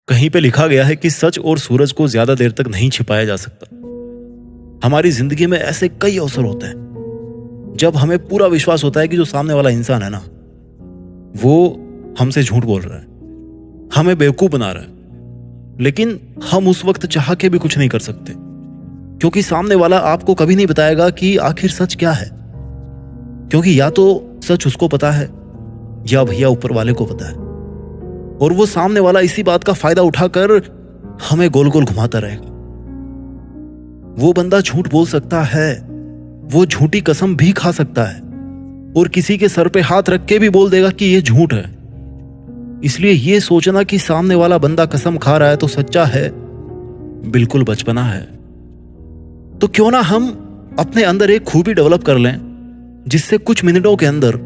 कहीं पे लिखा गया है कि सच और सूरज को ज्यादा देर तक नहीं छिपाया जा सकता। हमारी जिंदगी में ऐसे कई अवसर होते हैं जब हमें पूरा विश्वास होता है कि जो सामने वाला इंसान है ना, वो हमसे झूठ बोल रहा है, हमें बेवकूफ बना रहा है। लेकिन हम उस वक्त चाह के भी कुछ नहीं कर सकते, क्योंकि सामने वाला आपको कभी नहीं बताएगा कि आखिर सच क्या है। क्योंकि या तो सच उसको पता है या भैया ऊपर वाले को पता है, और वो सामने वाला इसी बात का फायदा उठाकर हमें गोल गोल घुमाता रहेगा। वो बंदा झूठ बोल सकता है, वो झूठी कसम भी खा सकता है, और किसी के सर पे हाथ रख के भी बोल देगा कि ये झूठ है। इसलिए ये सोचना कि सामने वाला बंदा कसम खा रहा है तो सच्चा है, बिल्कुल बचपना है। तो क्यों ना हम अपने अंदर एक खूबी डेवलप कर लें जिससे कुछ मिनटों के अंदर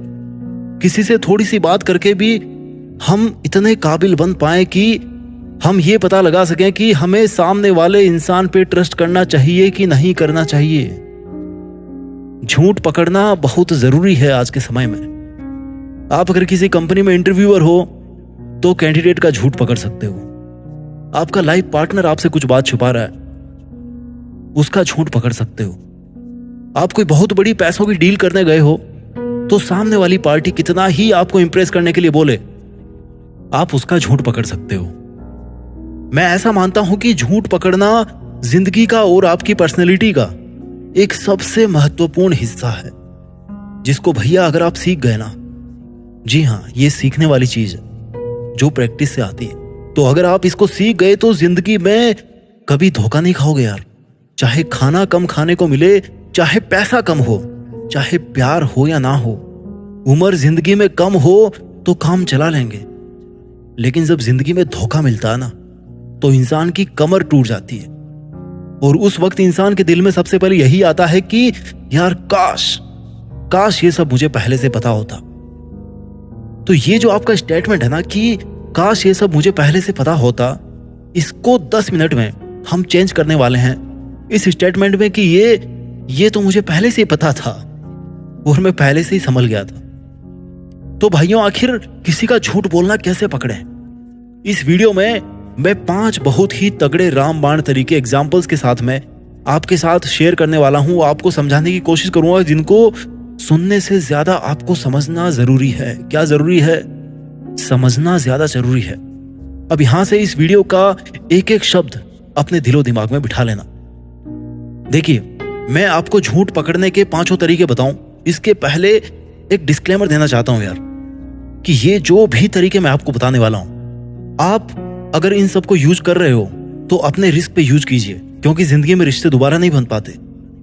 किसी से थोड़ी सी बात करके भी हम इतने काबिल बन पाए कि हम ये पता लगा सकें कि हमें सामने वाले इंसान पे ट्रस्ट करना चाहिए कि नहीं करना चाहिए। झूठ पकड़ना बहुत जरूरी है आज के समय में। आप अगर किसी कंपनी में इंटरव्यूअर हो तो कैंडिडेट का झूठ पकड़ सकते हो। आपका लाइफ पार्टनर आपसे कुछ बात छुपा रहा है, उसका झूठ पकड़ सकते हो। आप कोई बहुत बड़ी पैसों की डील करने गए हो तो सामने वाली पार्टी कितना ही आपको इंप्रेस करने के लिए बोले, आप उसका झूठ पकड़ सकते हो। मैं ऐसा मानता हूं कि झूठ पकड़ना जिंदगी का और आपकी पर्सनैलिटी का एक सबसे महत्वपूर्ण हिस्सा है, जिसको भैया अगर आप सीख गए ना, जी हां, ये सीखने वाली चीज है जो प्रैक्टिस से आती है। तो अगर आप इसको सीख गए तो जिंदगी में कभी धोखा नहीं खाओगे यार। चाहे खाना कम खाने को मिले, चाहे पैसा कम हो, चाहे प्यार हो या ना हो, उम्र जिंदगी में कम हो तो काम चला लेंगे। लेकिन जब जिंदगी में धोखा मिलता है ना, तो इंसान की कमर टूट जाती है, और उस वक्त इंसान के दिल में सबसे पहले यही आता है कि यार काश ये सब मुझे पहले से पता होता। तो ये जो आपका स्टेटमेंट है ना कि काश ये सब मुझे पहले से पता होता, इसको 10 मिनट में हम चेंज करने वाले हैं इस स्टेटमेंट में कि ये तो मुझे पहले से ही पता था और मैं पहले से ही संभल गया था। तो भाइयों, आखिर किसी का झूठ बोलना कैसे पकड़े? इस वीडियो में मैं 5 बहुत ही तगड़े रामबाण तरीके एग्जाम्पल्स के साथ में आपके साथ शेयर करने वाला हूं। आपको समझाने की कोशिश करूंगा जिनको सुनने से ज्यादा आपको समझना जरूरी है। क्या जरूरी है? समझना ज्यादा जरूरी है। अब यहां से इस वीडियो का एक एक शब्द अपने दिलो दिमाग में बिठा लेना। देखिए, मैं आपको झूठ पकड़ने के 5 तरीके बताऊं, इसके पहले एक डिस्क्लेमर देना चाहता हूं यार, कि ये जो भी तरीके मैं आपको बताने वाला हूं, आप अगर इन सबको यूज कर रहे हो तो अपने रिस्क पे यूज कीजिए, क्योंकि जिंदगी में रिश्ते दोबारा नहीं बन पाते।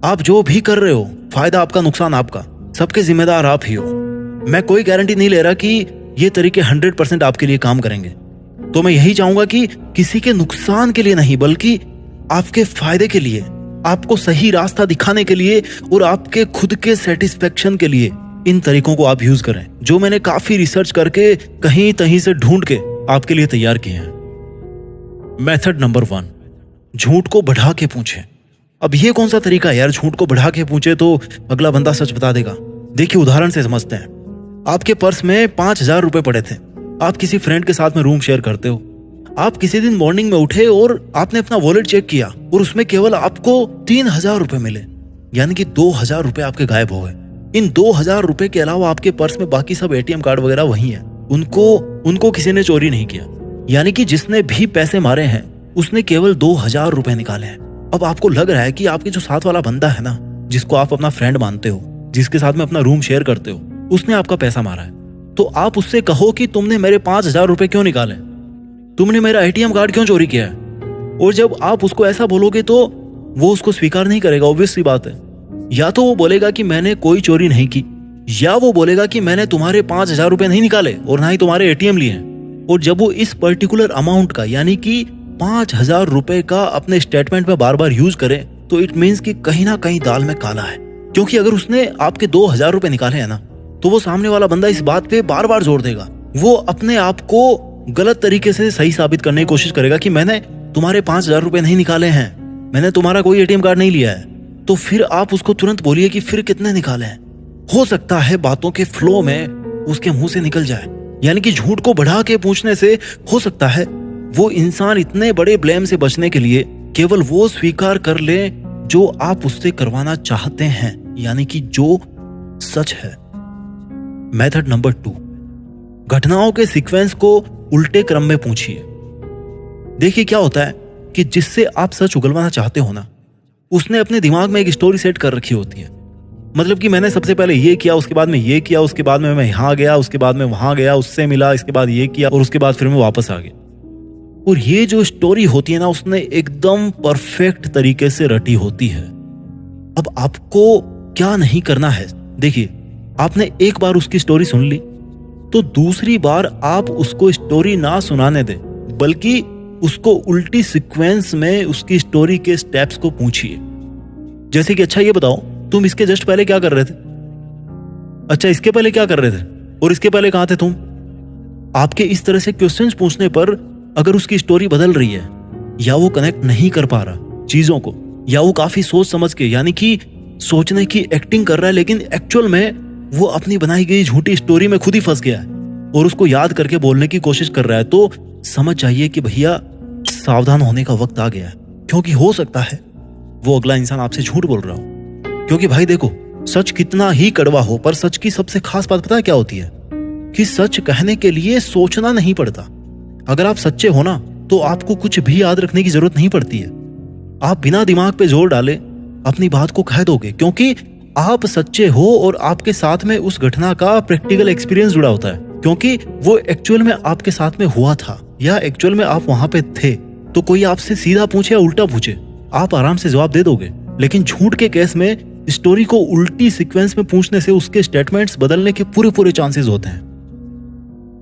आप जो भी कर रहे हो, फायदा आपका, नुकसान आपका, सबके जिम्मेदार आप ही हो। मैं कोई गारंटी नहीं ले रहा कि ये तरीके 100% आपके लिए काम करेंगे। तो मैं यही चाहूंगा कि किसी के नुकसान के लिए नहीं, बल्कि आपके फायदे के लिए, आपको सही रास्ता दिखाने के लिए और आपके खुद के सेटिस्फेक्शन के लिए इन तरीकों को आप यूज करें, जो मैंने काफी रिसर्च करके कहीं तहीं से ढूंढ के आपके लिए तैयार किए हैं। मेथड नंबर 1, झूठ को बढ़ा के पूछें। अब ये कौन सा तरीका है यार, झूठ को बढ़ा के पूछे तो अगला बंदा सच बता देगा? देखिए, उदाहरण से समझते हैं। आपके पर्स में 5000 रुपए पड़े थे। आप किसी फ्रेंड के साथ में रूम शेयर करते हो। आप किसी दिन मॉर्निंग में उठे और आपने अपना वॉलेट चेक किया और उसमें केवल आपको 3000 रुपए मिले, यानी कि 2000 रुपए आपके गायब हो गए। इन 2000 रुपए के अलावा आपके पर्स में बाकी सब एटीएम कार्ड वगैरह वही है, उनको किसी ने चोरी नहीं किया। यानी कि जिसने भी पैसे मारे हैं उसने केवल 2000 रुपए निकाले हैं। अब आपको लग रहा है कि आपके जो साथ वाला बंदा है ना, जिसको आप अपना फ्रेंड मानते हो, जिसके साथ में अपना रूम शेयर करते हो, उसने आपका पैसा मारा है। तो आप उससे कहो कि तुमने मेरे 5000 रुपए क्यों निकाले, तुमने मेरा एटीएम कार्ड क्यों चोरी किया है? और जब आप उसको ऐसा बोलोगे तो वो उसको स्वीकार नहीं करेगा, ऑब्वियस सी बात है। या तो वो बोलेगा कि मैंने कोई चोरी नहीं की, या वो बोलेगा कि मैंने तुम्हारे 5000 रुपए नहीं निकाले और ना ही तुम्हारे एटीएम लिए हैं। और जब वो इस पर्टिकुलर अमाउंट का, यानी कि 5000 रुपए का अपने स्टेटमेंट में बार बार यूज करे, तो इट मीन्स कि कहीं ना कहीं दाल में काला है। क्योंकि अगर उसने आपके 2000 रुपए निकाले हैं ना, तो वो सामने वाला बंदा इस बात पे बार बार जोर देगा। वो अपने आप को गलत तरीके से सही साबित करने की कोशिश करेगा कि मैंने तुम्हारे 5000 रुपए नहीं निकाले हैं, मैंने तुम्हारा कोई एटीएम कार्ड नहीं लिया है। तो फिर आप उसको तुरंत बोलिए कि फिर कितने निकाले हैं। हो सकता है बातों के फ्लो में उसके मुंह से निकल जाए, यानी कि झूठ को बढ़ा के पूछने से हो सकता है वो इंसान इतने बड़े ब्लेम से बचने के लिए केवल वो स्वीकार कर ले जो आप उससे करवाना चाहते हैं, यानी कि जो सच है। मेथड नंबर 2, घटनाओं के सीक्वेंस को उल्टे क्रम में पूछिए। देखिए क्या होता है कि जिससे आप सच उगलवाना चाहते हो ना, उसने अपने दिमाग में एक स्टोरी सेट कर रखी होती है। मतलब कि मैंने सबसे पहले ये किया, उसके बाद में ये किया, उसके बाद में मैं यहाँ गया, उसके बाद में वहां गया, उससे मिला, इसके बाद ये किया और उसके बाद फिर मैं वापस आ गया। और ये जो स्टोरी होती है ना, उसने एकदम परफेक्ट तरीके से रटी होती है। अब आपको क्या नहीं करना है, देखिए आपने एक बार उसकी स्टोरी सुन ली तो दूसरी बार आप उसको स्टोरी ना सुनाने दे, बल्कि उसको उल्टी सीक्वेंस में उसकी स्टोरी के स्टेप्स को पूछिए। जैसे कि अच्छा ये बताओ, तुम इसके जस्ट पहले क्या कर रहे थे? अच्छा इसके पहले क्या कर रहे थे? और इसके पहले कहां थे तुम? आपके इस तरह से क्वेश्चंस पूछने पर अगर उसकी स्टोरी बदल रही है, या वो कनेक्ट नहीं कर पा रहा चीजों को, या वो काफी सोच समझ के, यानी कि सोचने की एक्टिंग कर रहा है, लेकिन एक्चुअल में वो अपनी बनाई गई झूठी स्टोरी में खुद ही फंस गया है और उसको याद करके बोलने की कोशिश कर रहा है, तो समझ जाइए कि भैया सावधान होने का वक्त आ गया है। क्योंकि हो सकता है वो अगला इंसान आपसे झूठ बोल रहा हो। क्योंकि भाई देखो, सच कितना ही कड़वा हो, पर सच की सबसे खास बात पता है क्या होती है? कि सच कहने के लिए सोचना नहीं पड़ता। अगर आप सच्चे हो ना, तो आपको कुछ भी याद रखने की जरूरत नहीं पड़ती है। आप बिना दिमाग पे जोर डाले अपनी बात को कह दोगे, क्योंकि आप सच्चे हो और आपके साथ में उस घटना का प्रैक्टिकल एक्सपीरियंस जुड़ा होता है, क्योंकि वो एक्चुअल में आपके साथ में हुआ था या एक्चुअल में आप वहां पे थे। तो कोई आपसे सीधा पूछे या उल्टा पूछे, आप आराम से जवाब दे दोगे। लेकिन झूठ के केस में स्टोरी को उल्टी सीक्वेंस में पूछने से उसके स्टेटमेंट्स बदलने के पूरे चांसेस होते हैं।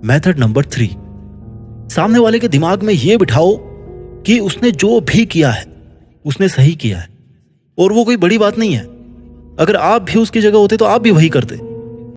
मेथड नंबर 3, सामने वाले के दिमाग में यह बिठाओ कि उसने जो भी किया है उसने सही किया है और वो कोई बड़ी बात नहीं है। अगर आप भी उसकी जगह होते तो आप भी वही करते।